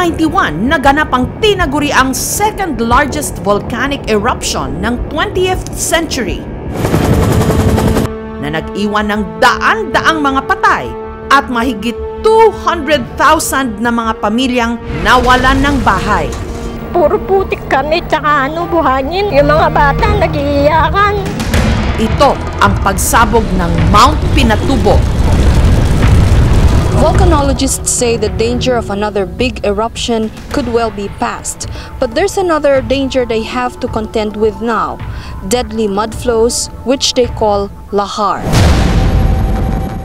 1991, naganap ang tinaguriang second largest volcanic eruption ng 20th century na nag-iwan ng daan-daang mga patay at mahigit 200,000 na mga pamilyang nawalan ng bahay. Puro putik kami, tsaka buhangin. Yung mga bata nag-iiyakan. Ito ang pagsabog ng Mount Pinatubo. Volcanologists say the danger of another big eruption could well be past, but there's another danger they have to contend with now: deadly mud flows, which they call lahar.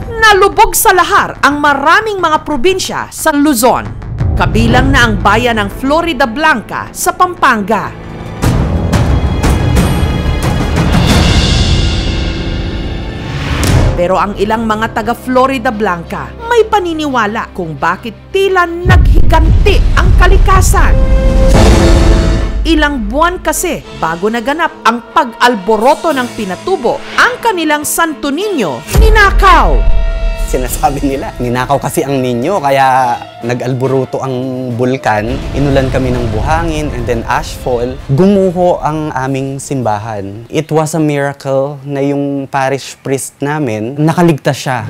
Nalubog sa lahar ang maraming mga probinsya sa Luzon, kabilang na ang bayan ng Floridablanca sa Pampanga. Pero ang ilang mga taga Floridablanca may paniniwala kung bakit tila naghiganti ang kalikasan. Ilang buwan kasi bago naganap ang pag-alboroto ng Pinatubo, ang kanilang Santo Niño ninakaw. Sinasabi nila, ninakaw kasi ang ninyo, kaya nag-alboruto ang bulkan, inulan kami ng buhangin and then ashfall, gumuho ang aming simbahan. It was a miracle na yung parish priest namin, nakaligtas siya.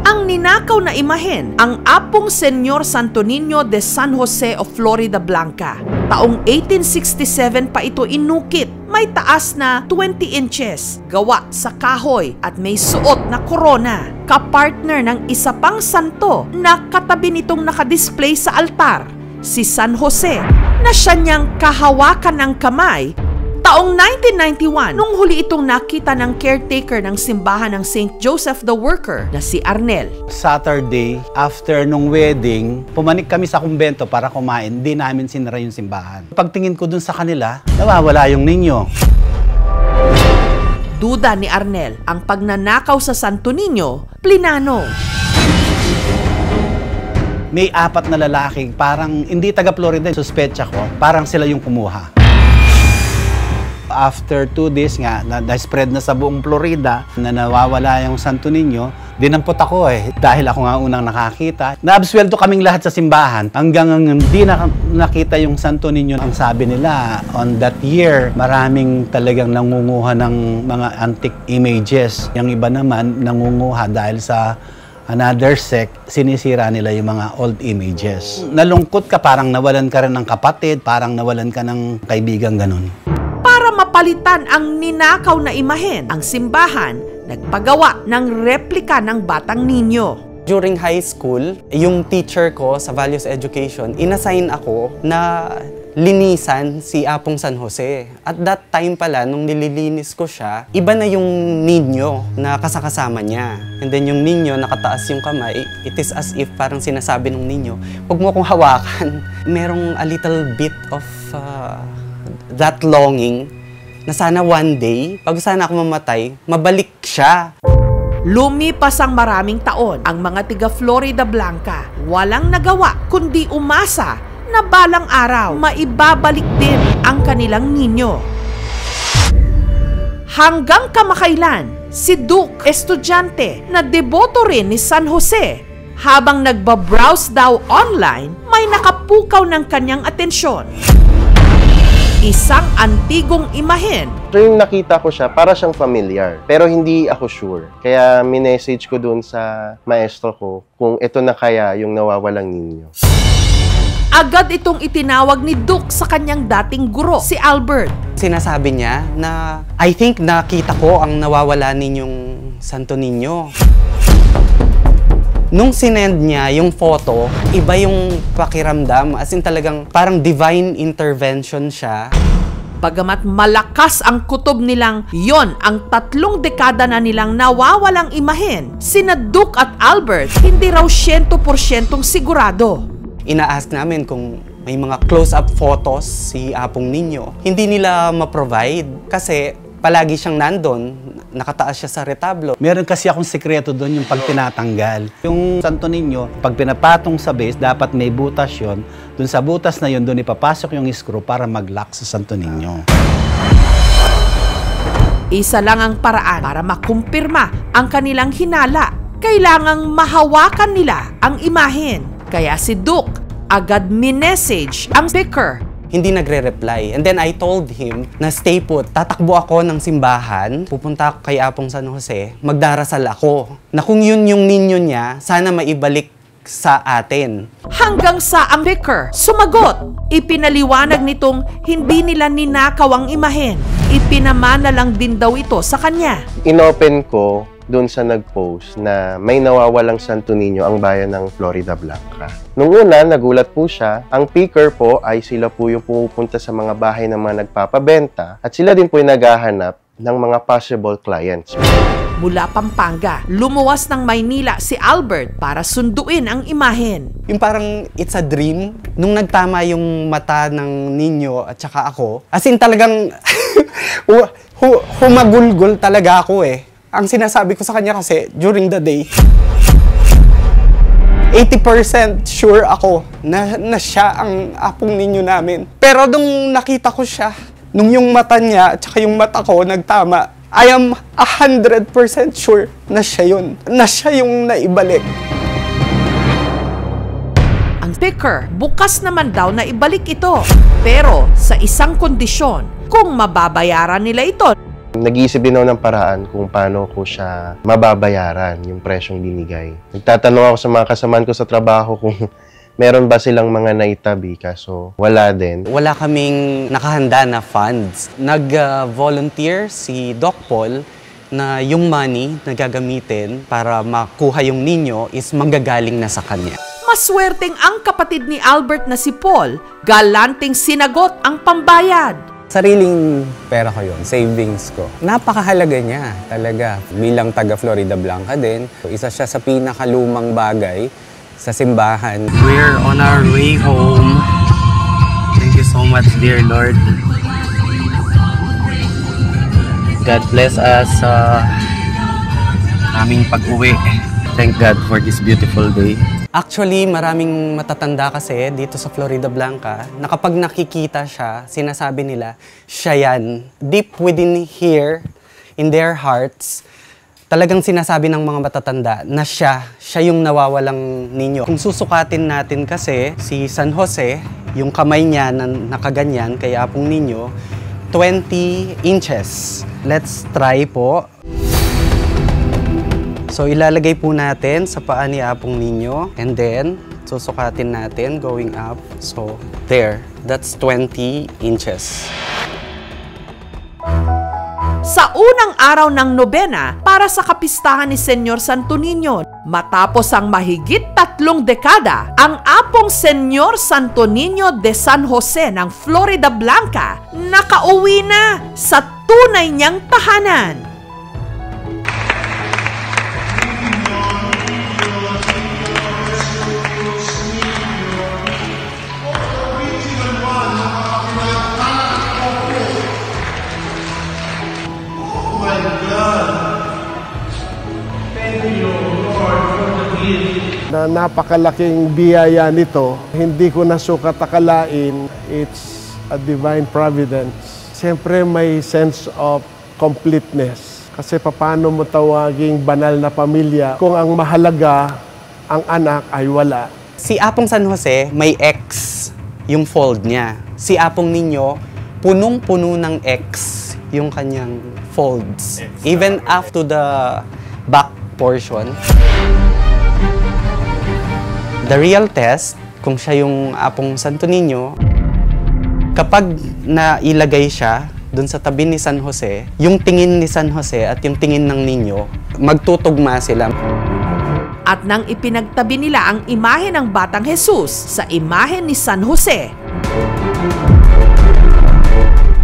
Ang ninakaw na imahen, ang Apong Senyor Santo Niño de San Jose of Floridablanca. Taong 1867 pa ito inukit. May taas na 20 inches, gawa sa kahoy at may suot na korona. Kapartner ng isa pang santo na katabi nitong nakadisplay sa altar, si San Jose, na siya niyang kahawakan ng kamay. Taong 1991, nung huli itong nakita ng caretaker ng simbahan ng St. Joseph the Worker na si Arnel. Saturday, after nung wedding, pumanik kami sa kumbento para kumain. Hindi namin sinara yung simbahan. Pagtingin ko dun sa kanila, nawawala yung ninyo. Duda ni Arnel ang pagnanakaw sa Santo Niño, plinano. May 4 na lalaki, parang hindi taga Florida, suspetsa ko, parang sila yung kumuha. After 2 days nga, na-spread na sa buong Florida na nawawala yung Santo Niño, dinampot ako dahil ako nga unang nakakita. Naabsweldo kaming lahat sa simbahan hanggang hindi nakita yung Santo Niño. Ang sabi nila, on that year, maraming talagang nangunguha ng mga antique images. Yung iba naman, nangunguha dahil sa another sect, sinisira nila yung mga old images. Nalungkot ka, parang nawalan ka rin ng kapatid, parang nawalan ka ng kaibigan, ganun. Para mapalitan ang ninakaw na imahen, ang simbahan nagpagawa ng replika ng Batang Niño. During high school, yung teacher ko sa Values Education, inassign ako na linisan si Apong San Jose. At that time pala, nung nililinis ko siya, iba na yung ninyo na kasakasama niya. And then yung ninyo, nakataas yung kamay, it is as if parang sinasabi ng ninyo, huwag mo akong hawakan. Merong a little bit of that longing na sana one day, pag sana ako mamatay, mabalik siya. Lumipas ang maraming taon, ang mga tiga Floridablanca walang nagawa kundi umasa na balang araw maibabalik din ang kanilang ninyo. Hanggang kamakailan, si Duke, estudyante na deboto rin ni San Jose, habang nagbabrowse daw online, may nakapukaw ng kanyang atensyon. Isang antigong imahen. So yung nakita ko siya, para siyang familiar. Pero hindi ako sure. Kaya minessage ko dun sa maestro ko kung ito na kaya yung nawawalang ninyo. Agad itong itinawag ni Duke sa kanyang dating guro, si Albert. Sinasabi niya na, I think nakita ko ang nawawala ninyong Santo Niño. Nung sinend niya yung photo, iba yung pakiramdam, as in talagang parang divine intervention siya. Bagamat malakas ang kutob nilang yon ang 3 dekada na nilang nawawalang imahen, sina Duke at Albert hindi raw 100% sigurado. Ina-ask namin kung may mga close-up photos si Apong Niño. Hindi nila ma-provide kasi palagi siyang nandun, nakataas siya sa retablo. Meron kasi akong sekreto doon yung pag tinatanggal. Yung Santo Niño, pag pinapatong sa base, dapat may butas yun. Doon sa butas na yun, doon ipapasok yung screw para mag-lock sa Santo Niño. Isa lang ang paraan para makumpirma ang kanilang hinala. Kailangang mahawakan nila ang imahen. Kaya si Duke agad minessage ang vicar. Hindi nagre-reply. And then I told him na stay put. Tatakbo ako ng simbahan, pupunta ako kay Apong San Jose, magdarasal ako. Na kung yun yung ninyo niya, sana maibalik sa atin. Hanggang sa ang vicar sumagot. Ipinaliwanag nitong hindi nila ninakaw ang imahen. Ipinamana lang din daw ito sa kanya. Inopen ko doon sa nag-post na may nawawalang Santo Niño ang bayan ng Florida Blanca. Nung una, nagulat po siya. Ang picker po ay sila po yung pumupunta sa mga bahay ng mga nagpapabenta at sila din po yung naghahanap ng mga possible clients. Mula Pampanga, lumuwas ng Maynila si Albert para sunduin ang imahen. Yung parang it's a dream. Nung nagtama yung mata ng ninyo at saka ako, as in talagang humagulgol talaga ako eh. Ang sinasabi ko sa kanya kasi during the day, 80% sure ako na siya ang Apong Ninyo namin. Pero nung nakita ko siya, nung yung mata niya at saka yung mata ko nagtama, I am 100% sure na siya yun. Na siya yung naibalik. Ang vicar, bukas naman daw na ibalik ito. Pero sa isang kondisyon, kung mababayaran nila ito. Nag-iisip din ako ng paraan kung paano ko siya mababayaran yung presyong binigay. Nagtatanong ako sa mga kasamaan ko sa trabaho kung meron ba silang mga naitabi, kaso wala din. Wala kaming nakahanda na funds. Nag-volunteer si Doc Paul na yung money na gagamitin para makuha yung ninyo is manggagaling na sa kanya. Maswerteng ang kapatid ni Albert na si Paul, galanting sinagot ang pambayad. Sariling pera ko yun, savings ko. Napakahalaga niya talaga. Bilang taga Florida Blanca din, isa siya sa pinakalumang bagay sa simbahan. We're on our way home. Thank you so much, dear Lord. God bless us sa aming pag-uwi. Thank God for this beautiful day. Actually, maraming matatanda kasi dito sa Florida Blanca na kapag nakikita siya, sinasabi nila, siya yan. Deep within here, in their hearts, talagang sinasabi ng mga matatanda na siya yung nawawalang ninyo. Kung susukatin natin kasi, si San Jose, yung kamay niya na nakaganyan kay Apong Ninyo, 20 inches. Let's try po. So, ilalagay po natin sa paa ni Apong Ninyo and then, susukatin natin going up. So, there. That's 20 inches. Sa unang araw ng nobena para sa kapistahan ni Senyor Santo Niño, matapos ang mahigit 3 dekada, ang Apong Senyor Santo Niño de San Jose ng Florida Blanca nakauwi na sa tunay niyang tahanan. Na napakalaking biyaya nito, hindi ko nasukat akalain. It's a divine providence. Siyempre may sense of completeness. Kasi paano mo tawaging banal na pamilya kung ang mahalaga, ang anak ay wala. Si Apong San Jose, may X yung fold niya. Si Apong Ninyo, punong-puno ng X yung kanyang folds. Even after the back portion. The real test, kung siya yung Apong Santo Niño, kapag nailagay siya dun sa tabi ni San Jose, yung tingin ni San Jose at yung tingin ng ninyo, magtutugma sila. At nang ipinagtabi nila ang imahe ng Batang Jesus sa imahe ni San Jose,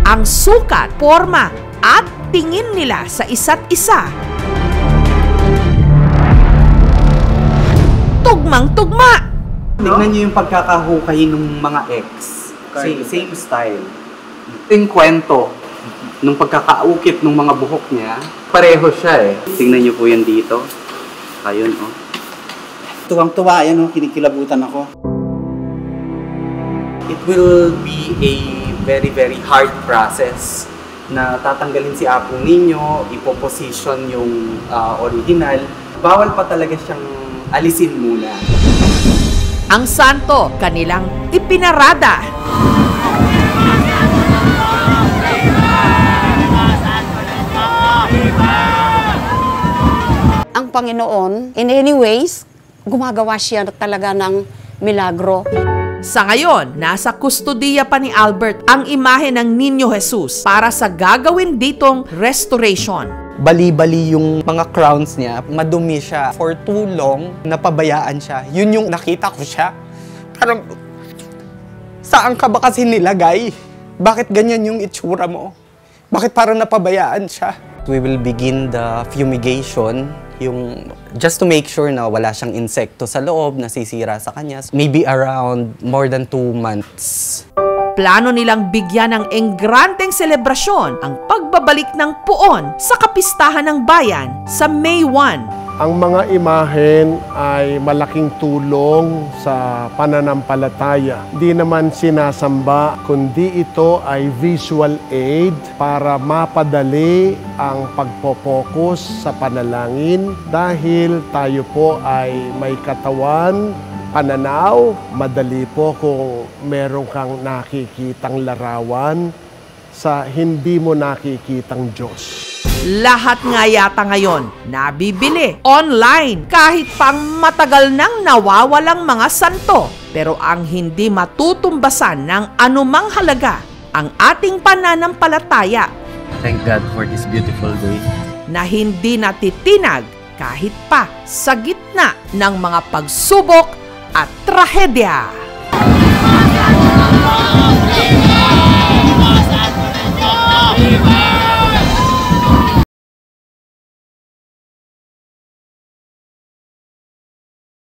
ang sukat, forma at tingin nila sa isa't isa, tugmang-tugma. Tingnan niyo yung pagkakahukay ng mga X. Same style. Yung kwento, nung pagkakaukit ng mga buhok niya, pareho siya eh. Tingnan niyo po yan dito. Ayun, oh. Tuwang-tuwa yan, oh. Kinikilabutan ako. It will be a very, very hard process na tatanggalin si Apong Ninyo, ipoposition yung original. Bawal pa talaga siyang alisin muna. Ang santo kanilang ipinarada. Ang Panginoon, in any ways, gumagawa siya talaga ng milagro. Sa ngayon, nasa kustodiya pa ni Albert ang imahe ng Niño Jesus para sa gagawin ditong restoration. Bali-bali yung mga crowns niya, madumi siya. For too long, napabayaan siya. Yun yung nakita ko siya. Parang, saan ka ba kasi nilagay? Bakit ganyan yung itsura mo? Bakit parang napabayaan siya? We will begin the fumigation, yung just to make sure na wala siyang insekto sa loob, nasisira sa kanya. Maybe around more than 2 months. Plano nilang bigyan ng engranteng selebrasyon ang pagbabalik ng puon sa kapistahan ng bayan sa May 1. Ang mga imahen ay malaking tulong sa pananampalataya. Di naman sinasamba, kundi ito ay visual aid para mapadali ang pagpopokus sa panalangin dahil tayo po ay may katawan, pananaw, madali po kung meron kang nakikitang larawan sa hindi mo nakikitang Diyos. Lahat nga yata ngayon nabibili online kahit pang matagal nang nawawalang mga santo. Pero ang hindi matutumbasan ng anumang halaga ang ating pananampalataya. Thank God for this beautiful day. Na hindi natitinag kahit pa sa gitna ng mga pagsubok at trahedya.